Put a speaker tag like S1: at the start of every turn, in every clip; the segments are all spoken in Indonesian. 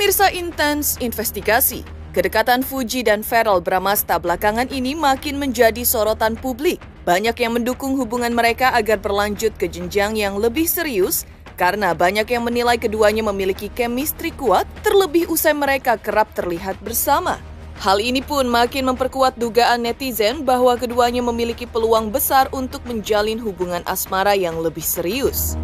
S1: Pemirsa Intens Investigasi, kedekatan Fuji dan Ferrell Bramasta belakangan ini makin menjadi sorotan publik. Banyak yang mendukung hubungan mereka agar berlanjut ke jenjang yang lebih serius karena banyak yang menilai keduanya memiliki chemistry kuat, terlebih usai mereka kerap terlihat bersama. Hal ini pun makin memperkuat dugaan netizen bahwa keduanya memiliki peluang besar untuk menjalin hubungan asmara yang lebih serius.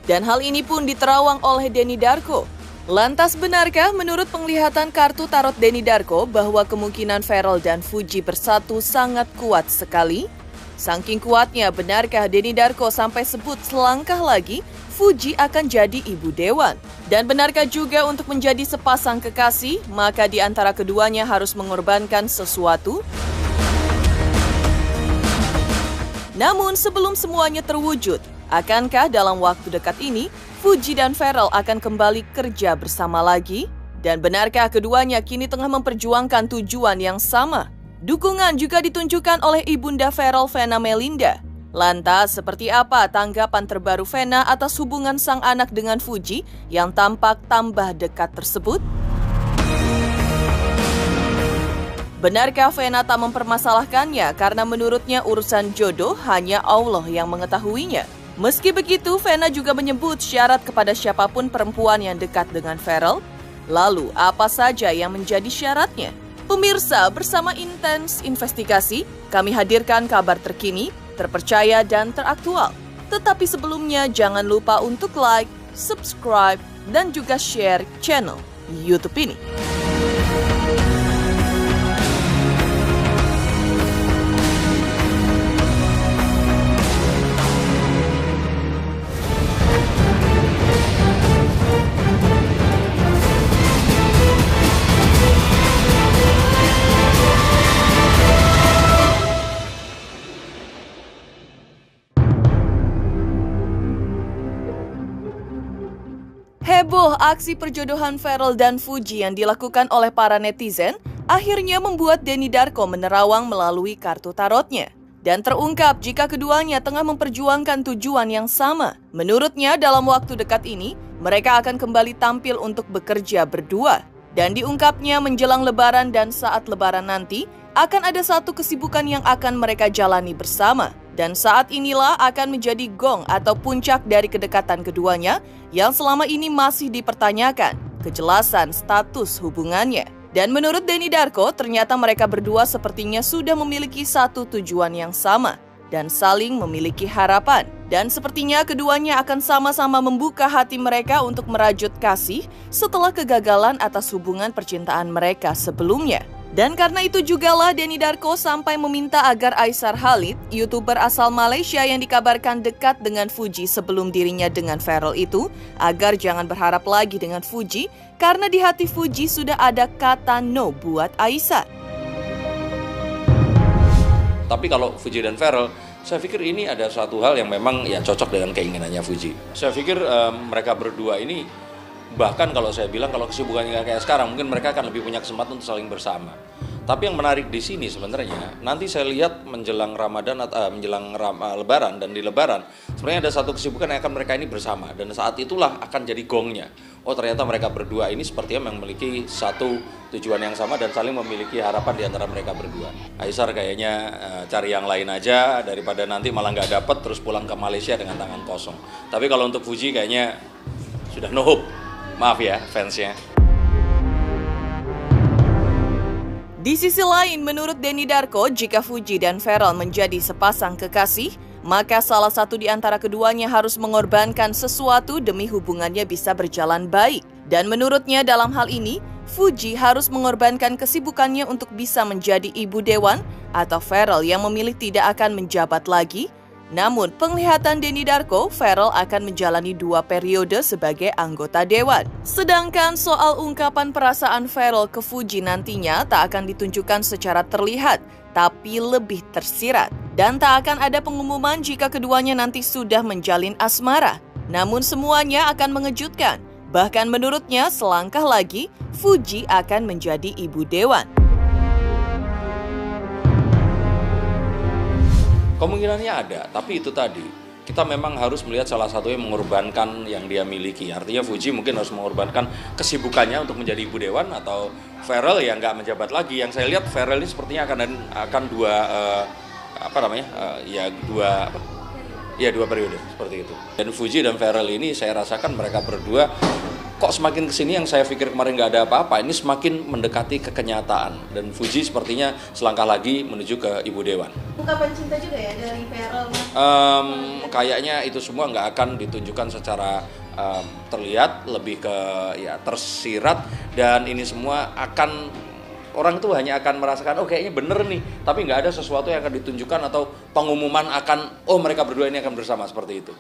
S1: Dan hal ini pun diterawang oleh Denny Darko. Lantas benarkah menurut penglihatan kartu tarot Denny Darko bahwa kemungkinan Ferrell dan Fuji bersatu sangat kuat sekali? Saking kuatnya, benarkah Denny Darko sampai sebut selangkah lagi Fuji akan jadi ibu dewan? Dan benarkah juga untuk menjadi sepasang kekasih, maka di antara keduanya harus mengorbankan sesuatu? Namun sebelum semuanya terwujud, akankah dalam waktu dekat ini Fuji dan Ferrell akan kembali kerja bersama lagi? Dan benarkah keduanya kini tengah memperjuangkan tujuan yang sama? Dukungan juga ditunjukkan oleh ibunda Ferrell, Vena Melinda. Lantas, seperti apa tanggapan terbaru Vena atas hubungan sang anak dengan Fuji yang tampak tambah dekat tersebut? Benarkah Vena tak mempermasalahkannya karena menurutnya urusan jodoh hanya Allah yang mengetahuinya? Meski begitu, Vena juga menyebut syarat kepada siapapun perempuan yang dekat dengan Ferrell. Lalu, apa saja yang menjadi syaratnya? Pemirsa, bersama Intens Investigasi, kami hadirkan kabar terkini, terpercaya, dan teraktual. Tetapi sebelumnya, jangan lupa untuk like, subscribe, dan juga share channel YouTube ini. Heboh aksi perjodohan Ferrell dan Fuji yang dilakukan oleh para netizen akhirnya membuat Denny Darko menerawang melalui kartu tarotnya. Dan terungkap jika keduanya tengah memperjuangkan tujuan yang sama. Menurutnya dalam waktu dekat ini, mereka akan kembali tampil untuk bekerja berdua. Dan diungkapnya menjelang Lebaran dan saat Lebaran nanti, akan ada satu kesibukan yang akan mereka jalani bersama. Dan saat inilah akan menjadi gong atau puncak dari kedekatan keduanya yang selama ini masih dipertanyakan kejelasan status hubungannya. Dan menurut Denny Darko, ternyata mereka berdua sepertinya sudah memiliki satu tujuan yang sama dan saling memiliki harapan. Dan sepertinya keduanya akan sama-sama membuka hati mereka untuk merajut kasih setelah kegagalan atas hubungan percintaan mereka sebelumnya. Dan karena itu jugalah Denny Darko sampai meminta agar Aisar Khalid, YouTuber asal Malaysia yang dikabarkan dekat dengan Fuji sebelum dirinya dengan Ferrell itu, agar jangan berharap lagi dengan Fuji, karena di hati Fuji sudah ada kata no buat Aisar.
S2: Tapi kalau Fuji dan Ferrell, saya pikir ini ada suatu hal yang memang ya cocok dengan keinginannya Fuji. Saya pikir mereka berdua ini, bahkan kalau saya bilang kalau kesibukannya kayak sekarang, mungkin mereka akan lebih punya kesempatan untuk saling bersama. Tapi yang menarik di sini sebenarnya, nanti saya lihat menjelang Ramadan atau Lebaran, dan di Lebaran sebenarnya ada satu kesibukan yang akan mereka ini bersama, dan saat itulah akan jadi gongnya. Oh, ternyata mereka berdua ini sepertinya memiliki satu tujuan yang sama dan saling memiliki harapan di antara mereka berdua. Aisar kayaknya cari yang lain aja daripada nanti malah nggak dapet terus pulang ke Malaysia dengan tangan kosong. Tapi kalau untuk Fuji kayaknya sudah no hope. Maaf ya fansnya.
S1: Di sisi lain, menurut Denny Darko, jika Fuji dan Ferrell menjadi sepasang kekasih, maka salah satu di antara keduanya harus mengorbankan sesuatu demi hubungannya bisa berjalan baik. Dan menurutnya dalam hal ini, Fuji harus mengorbankan kesibukannya untuk bisa menjadi ibu dewan, atau Ferrell yang memilih tidak akan menjabat lagi. Namun, penglihatan Denny Darko, Ferrell akan menjalani 2 periode sebagai anggota dewan. Sedangkan soal ungkapan perasaan Ferrell ke Fuji nantinya tak akan ditunjukkan secara terlihat, tapi lebih tersirat. Dan tak akan ada pengumuman jika keduanya nanti sudah menjalin asmara. Namun semuanya akan mengejutkan. Bahkan menurutnya selangkah lagi, Fuji akan menjadi ibu dewan.
S2: Kemungkinannya ada, tapi itu tadi, kita memang harus melihat salah satunya mengorbankan yang dia miliki. Artinya Fuji mungkin harus mengorbankan kesibukannya untuk menjadi ibu dewan, atau Ferrell yang nggak menjabat lagi. Yang saya lihat Ferrell ini sepertinya akan dua periode seperti itu. Dan Fuji dan Ferrell ini saya rasakan mereka berdua kok semakin kesini yang saya pikir kemarin nggak ada apa-apa, ini semakin mendekati kekenyataan. Dan Fuji sepertinya selangkah lagi menuju ke ibu dewan.
S3: Ungkapan cinta juga ya dari Ferrell?
S2: Kayaknya itu semua nggak akan ditunjukkan secara terlihat, lebih ke ya tersirat, dan ini semua orang itu hanya akan merasakan kayaknya bener nih, tapi nggak ada sesuatu yang akan ditunjukkan atau pengumuman akan mereka berdua ini akan bersama seperti itu.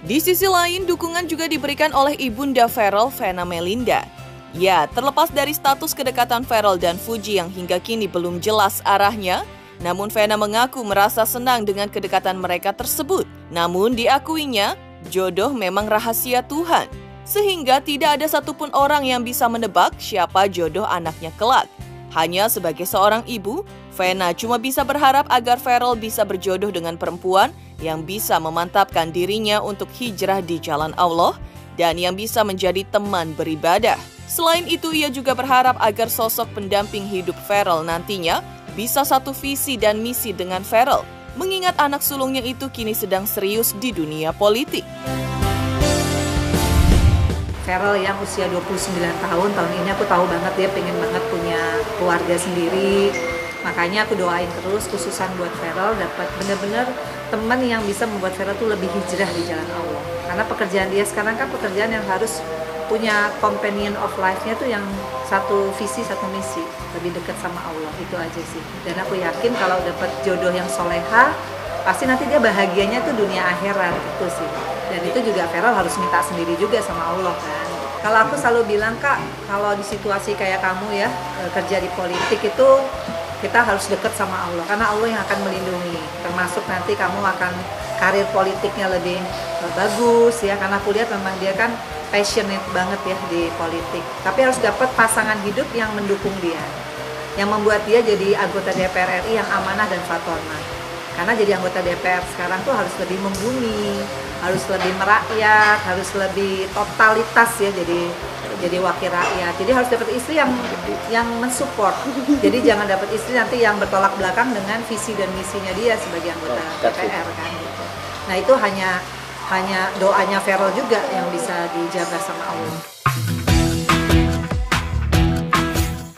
S1: Di sisi lain, dukungan juga diberikan oleh ibunda Ferrell, Vena Melinda. Ya, terlepas dari status kedekatan Ferrell dan Fuji yang hingga kini belum jelas arahnya, namun Vena mengaku merasa senang dengan kedekatan mereka tersebut. Namun diakuinya, jodoh memang rahasia Tuhan, sehingga tidak ada satupun orang yang bisa menebak siapa jodoh anaknya kelak. Hanya sebagai seorang ibu, Vena cuma bisa berharap agar Ferrell bisa berjodoh dengan perempuan yang bisa memantapkan dirinya untuk hijrah di jalan Allah dan yang bisa menjadi teman beribadah. Selain itu, ia juga berharap agar sosok pendamping hidup Ferrell nantinya bisa satu visi dan misi dengan Ferrell, mengingat anak sulungnya itu kini sedang serius di dunia politik.
S3: Ferrell yang usia 29 tahun ini aku tahu banget dia pengen banget punya keluarga sendiri. Makanya aku doain terus khususan buat Ferrell dapat benar-benar teman yang bisa membuat Ferrell tuh lebih hijrah di jalan Allah. Karena pekerjaan dia sekarang kan pekerjaan yang harus punya companion of life-nya tuh yang satu visi, satu misi, lebih dekat sama Allah, itu aja sih. Dan aku yakin kalau dapat jodoh yang soleha, pasti nanti dia bahagianya tuh dunia akhirat, itu sih. Dan itu juga Ferrell harus minta sendiri juga sama Allah kan. Kalau aku selalu bilang, Kak, kalau di situasi kayak kamu ya, kerja di politik itu kita harus dekat sama Allah, karena Allah yang akan melindungi. Termasuk nanti kamu akan karir politiknya lebih bagus ya, karena aku lihat memang dia kan passionate banget ya di politik. Tapi harus dapat pasangan hidup yang mendukung dia, yang membuat dia jadi anggota DPR RI yang amanah dan fatona. Karena jadi anggota DPR sekarang tuh harus lebih membumi, harus lebih merakyat, harus lebih totalitas ya, jadi wakil rakyat. Jadi harus dapat istri yang mensupport. Jadi jangan dapat istri nanti yang bertolak belakang dengan visi dan misinya dia sebagai anggota DPR kan gitu. Nah, itu hanya doanya Ferrell juga yang bisa dijaga sama Allah.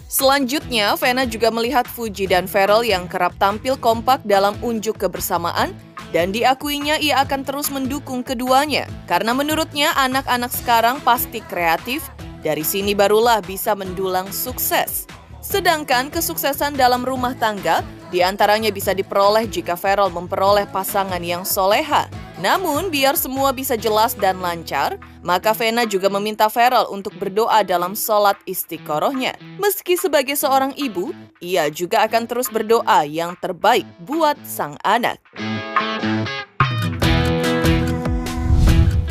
S1: Selanjutnya, Vena juga melihat Fuji dan Ferrell yang kerap tampil kompak dalam unjuk kebersamaan dan diakuinya ia akan terus mendukung keduanya. Karena menurutnya anak-anak sekarang pasti kreatif, dari sini barulah bisa mendulang sukses. Sedangkan kesuksesan dalam rumah tangga diantaranya bisa diperoleh jika Ferrell memperoleh pasangan yang soleha. Namun, biar semua bisa jelas dan lancar, maka Vena juga meminta Ferrell untuk berdoa dalam sholat istiqorohnya. Meski sebagai seorang ibu, ia juga akan terus berdoa yang terbaik buat sang anak.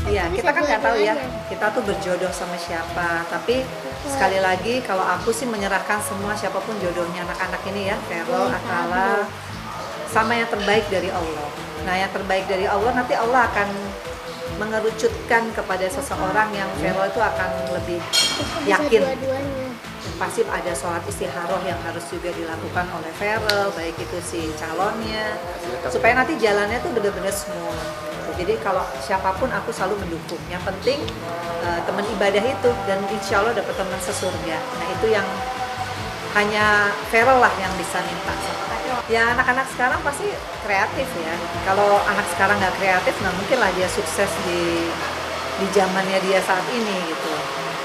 S3: Iya, kita kan nggak tahu ya, kita tuh berjodoh sama siapa. Tapi sekali lagi, kalau aku sih menyerahkan semua siapapun jodohnya anak-anak ini ya, Ferrell, Atala, sama yang terbaik dari Allah. Nah, yang terbaik dari Allah nanti Allah akan mengerucutkan kepada seseorang yang Ferrell itu akan lebih yakin. Pasti ada sholat istikharah yang harus juga dilakukan oleh Ferrell, baik itu si calonnya, supaya nanti jalannya tuh benar-benar smooth. Jadi kalau siapapun aku selalu mendukung. Yang penting teman ibadah itu, dan insya Allah dapat teman sesurga. Nah, itu yang hanya Ferrell lah yang bisa minta sama aku. Ya, anak-anak sekarang pasti kreatif ya. Kalau anak sekarang nggak kreatif, nggak mungkin lah dia sukses di zamannya dia saat ini gitu.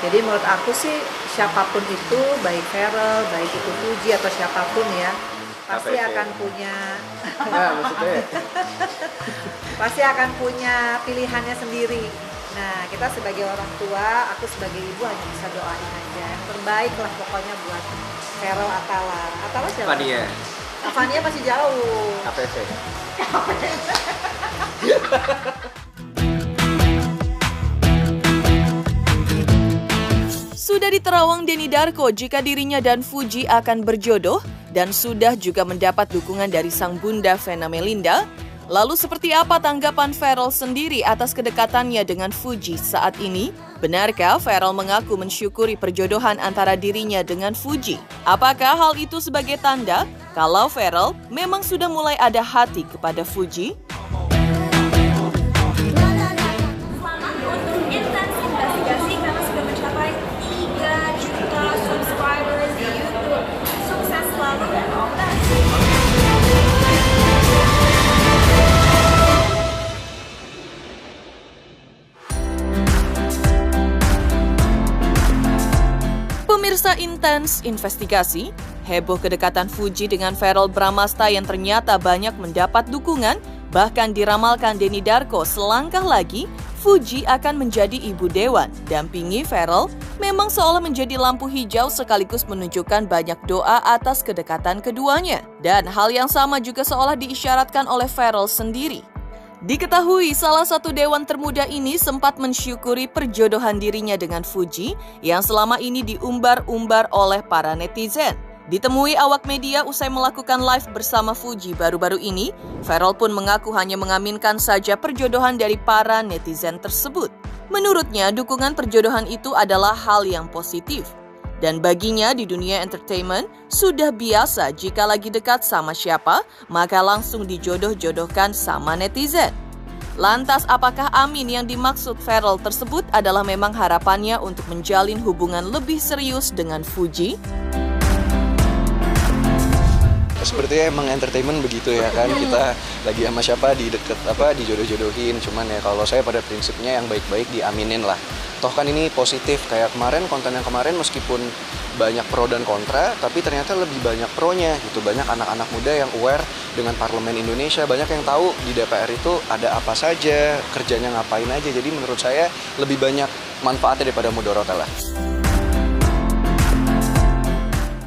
S3: Jadi menurut aku sih siapapun itu, baik Ferrell, baik itu Fuji atau siapapun ya, pasti akan punya pasti akan punya pilihannya sendiri. Nah, kita sebagai orang tua, aku sebagai ibu hanya bisa doain aja. Yang terbaik lah pokoknya buat Ferrell, Atala. Atala siapa?
S4: Fania.
S3: Fania masih jauh.
S4: KPV.
S1: Sudah diterawang Denny Darko jika dirinya dan Fuji akan berjodoh, dan sudah juga mendapat dukungan dari sang bunda Vena Melinda. Lalu seperti apa tanggapan Pharrell sendiri atas kedekatannya dengan Fuji saat ini? Benarkah Pharrell mengaku mensyukuri perjodohan antara dirinya dengan Fuji? Apakah hal itu sebagai tanda kalau Pharrell memang sudah mulai ada hati kepada Fuji?
S4: Selamat untuk Intens Investigasi karena sudah mencapai 3 juta subscribers di YouTube. Sukses selalu dan all the best.
S1: Pemirsa Intens Investigasi, heboh kedekatan Fuji dengan Pharrell Bramasta yang ternyata banyak mendapat dukungan, bahkan diramalkan Denny Darko selangkah lagi, Fuji akan menjadi ibu dewan. Dampingi Pharrell memang seolah menjadi lampu hijau sekaligus menunjukkan banyak doa atas kedekatan keduanya. Dan hal yang sama juga seolah diisyaratkan oleh Pharrell sendiri. Diketahui salah satu dewan termuda ini sempat mensyukuri perjodohan dirinya dengan Fuji yang selama ini diumbar-umbar oleh para netizen. Ditemui awak media usai melakukan live bersama Fuji baru-baru ini, Pharrell pun mengaku hanya mengaminkan saja perjodohan dari para netizen tersebut. Menurutnya, dukungan perjodohan itu adalah hal yang positif. Dan baginya di dunia entertainment, sudah biasa jika lagi dekat sama siapa, maka langsung dijodoh-jodohkan sama netizen. Lantas apakah amin yang dimaksud Pharrell tersebut adalah memang harapannya untuk menjalin hubungan lebih serius dengan Fuji?
S5: Sepertinya emang entertainment begitu ya kan, kita lagi sama siapa dijodoh-jodohin, cuman ya kalau saya pada prinsipnya yang baik-baik diaminin lah. Toh kan ini positif, kayak kemarin konten yang kemarin meskipun banyak pro dan kontra, tapi ternyata lebih banyak pro-nya gitu. Banyak anak-anak muda yang aware dengan parlemen Indonesia, banyak yang tahu di DPR itu ada apa saja, kerjanya ngapain aja. Jadi menurut saya lebih banyak manfaatnya daripada mudorotnya lah.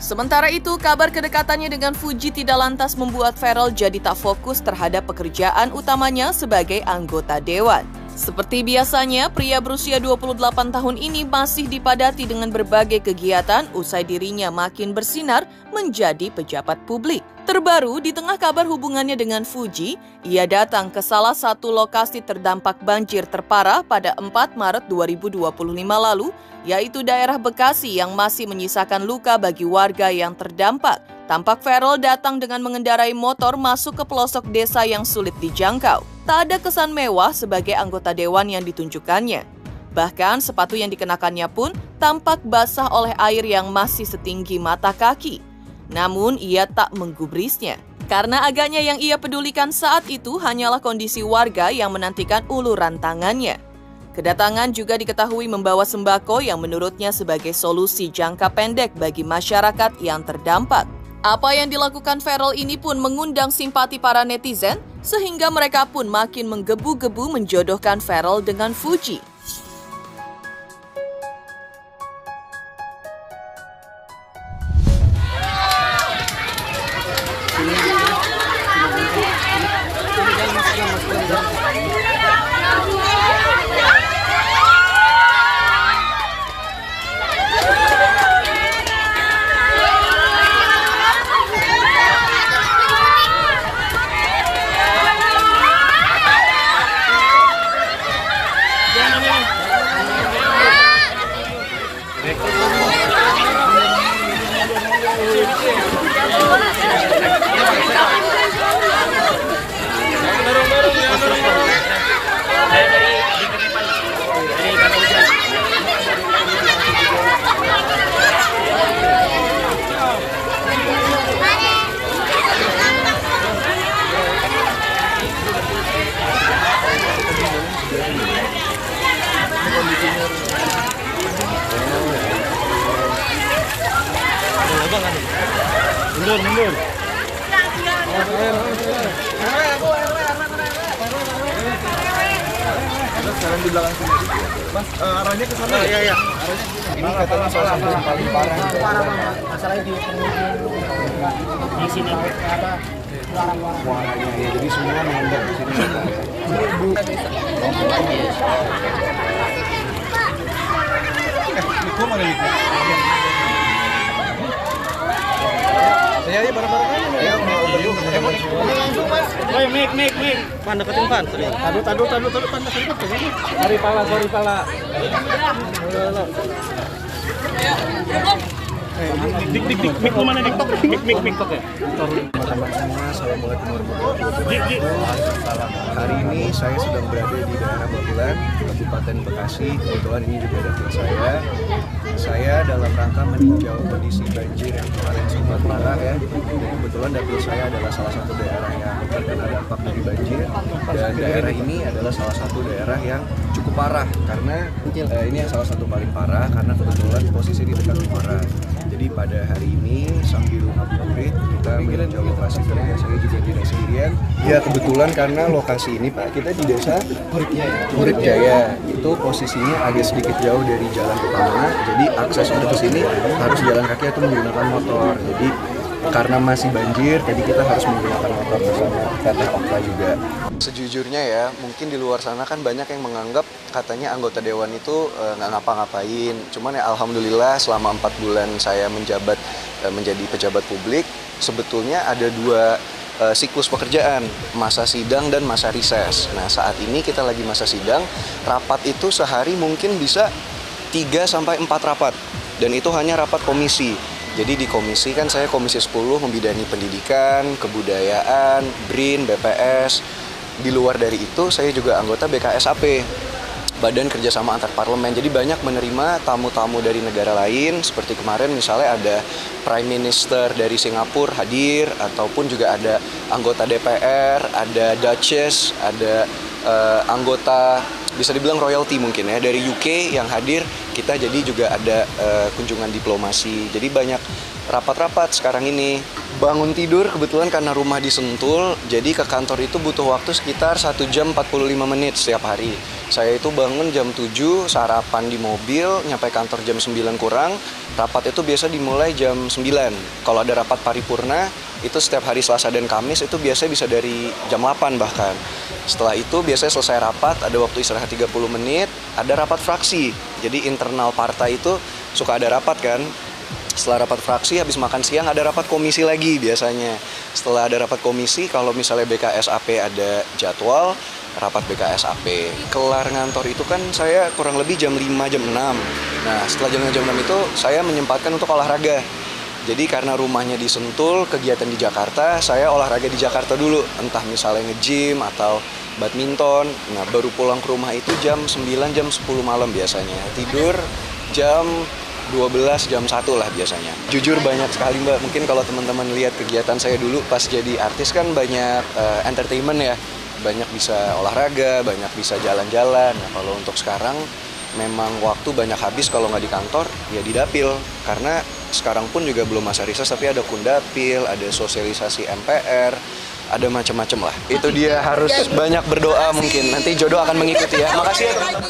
S1: Sementara itu, kabar kedekatannya dengan Fuji tidak lantas membuat Pharrell jadi tak fokus terhadap pekerjaan utamanya sebagai anggota dewan. Seperti biasanya, pria berusia 28 tahun ini masih dipadati dengan berbagai kegiatan usai dirinya makin bersinar menjadi pejabat publik. Terbaru, di tengah kabar hubungannya dengan Fuji, ia datang ke salah satu lokasi terdampak banjir terparah pada 4 Maret 2025 lalu, yaitu daerah Bekasi yang masih menyisakan luka bagi warga yang terdampak. Tampak Pharrell datang dengan mengendarai motor masuk ke pelosok desa yang sulit dijangkau. Tak ada kesan mewah sebagai anggota dewan yang ditunjukkannya. Bahkan sepatu yang dikenakannya pun tampak basah oleh air yang masih setinggi mata kaki. Namun ia tak menggubrisnya. Karena agaknya yang ia pedulikan saat itu hanyalah kondisi warga yang menantikan uluran tangannya. Kedatangan juga diketahui membawa sembako yang menurutnya sebagai solusi jangka pendek bagi masyarakat yang terdampak. Apa yang dilakukan Pharrell ini pun mengundang simpati para netizen, sehingga mereka pun makin menggebu-gebu menjodohkan Pharrell dengan Fuji.
S6: Mundur. Sekarang di belakang sini. Mas, arahnya ke sana. Iya. Ini katanya salah satu yang paling parah. Parah banget. Masalahnya di penghujung di sini ada warna-warna. Jadi semua mengendap di sini. Itu mana itu? Ayo bareng-bareng aja. Ayo langsung Mas. Ayo mic. Pan deketin Pan. Tadu Pan deketin. Sorry pala. Dik, mic lu mana dik? Mic tok ya? Teman-teman semua, assalamualaikum warahmatullahi wabarakatuh. Hari ini saya sedang berada di daerah Babelan, Kabupaten Bekasi. Kebetulan ini juga dapil saya. Saya dalam rangka meninjau kondisi banjir yang kemarin sempat parah ya. Dan kebetulan dapil saya adalah salah satu daerah yang terkena dampak dari banjir. Dan daerah ini adalah salah satu daerah yang cukup parah karena ini yang salah satu paling parah karena kebetulan posisi di dekat Muara. Jadi pada hari ini sambil ngabuburit kita meninjau lokasi kerja saya juga tidak sendirian. Ya kebetulan karena lokasi ini Pak, kita di desa Urip Jaya. Itu posisinya agak sedikit jauh dari jalan utama. Jadi akses untuk ke sini harus jalan kaki atau menggunakan motor. Jadi karena masih banjir, tadi kita harus menggunakan motor bersama Teteh Okta juga. Sejujurnya ya, mungkin di luar sana kan banyak yang menganggap katanya anggota dewan itu nggak ngapa-ngapain. Cuman ya alhamdulillah selama 4 bulan saya menjabat menjadi pejabat publik, sebetulnya ada 2 siklus pekerjaan, masa sidang dan masa rises. Nah saat ini kita lagi masa sidang, rapat itu sehari mungkin bisa 3-4 rapat. Dan itu hanya rapat komisi. Jadi di komisi kan saya komisi 10 membidani pendidikan, kebudayaan, BRIN, BPS. Di luar dari itu saya juga anggota BKSAP, Badan Kerjasama Antar Parlemen. Jadi banyak menerima tamu-tamu dari negara lain. Seperti kemarin misalnya ada Prime Minister dari Singapura hadir, ataupun juga ada anggota DPR, ada Duchess, ada anggota bisa dibilang royalty mungkin ya dari UK yang hadir. Kita jadi juga ada kunjungan diplomasi. Jadi banyak rapat-rapat sekarang ini. Bangun tidur kebetulan karena rumah di Sentul, jadi ke kantor itu butuh waktu sekitar 1 jam 45 menit setiap hari. Saya itu bangun jam 7, sarapan di mobil, nyampe kantor jam 9 kurang. Rapat itu biasa dimulai jam 9. Kalau ada rapat paripurna, itu setiap hari Selasa dan Kamis itu biasanya bisa dari jam 8 bahkan. Setelah itu biasanya selesai rapat, ada waktu istirahat 30 menit, ada rapat fraksi. Jadi internal partai itu suka ada rapat kan. Setelah rapat fraksi, habis makan siang ada rapat komisi lagi biasanya. Setelah ada rapat komisi, kalau misalnya BKSAP ada jadwal, rapat BKSAP. Kelar ngantor itu kan saya kurang lebih jam 5, jam 6. Nah setelah jam 6 itu saya menyempatkan untuk olahraga. Jadi karena rumahnya di Sentul, kegiatan di Jakarta, saya olahraga di Jakarta dulu. Entah misalnya nge-gym atau badminton. Nah baru pulang ke rumah itu jam 9, jam 10 malam biasanya. Tidur jam 12, jam 1 lah biasanya. Jujur banyak sekali Mbak, mungkin kalau teman-teman lihat kegiatan saya dulu pas jadi artis kan banyak entertainment ya. Banyak bisa olahraga, banyak bisa jalan-jalan. Nah kalau untuk sekarang memang waktu banyak habis kalau nggak di kantor, ya di dapil. Karena sekarang pun juga belum masa riset, tapi ada kundapil, ada sosialisasi MPR, ada macam-macam lah. Itu dia harus banyak berdoa mungkin, nanti jodoh akan mengikuti ya. Makasih ya teman-teman.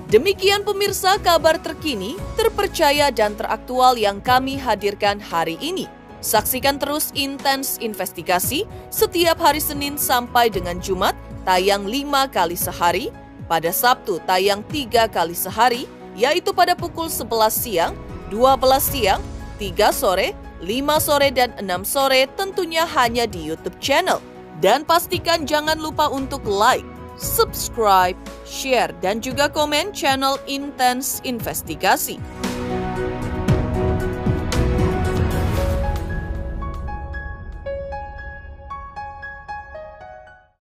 S1: Demikian pemirsa kabar terkini, terpercaya dan teraktual yang kami hadirkan hari ini. Saksikan terus Intens Investigasi setiap hari Senin sampai dengan Jumat, tayang 5 kali sehari, pada Sabtu tayang 3 kali sehari, yaitu pada pukul 11 siang, 12 siang, 3 sore, 5 sore, dan 6 sore, tentunya hanya di YouTube channel. Dan pastikan jangan lupa untuk like, subscribe, share, dan juga komen channel Intens Investigasi.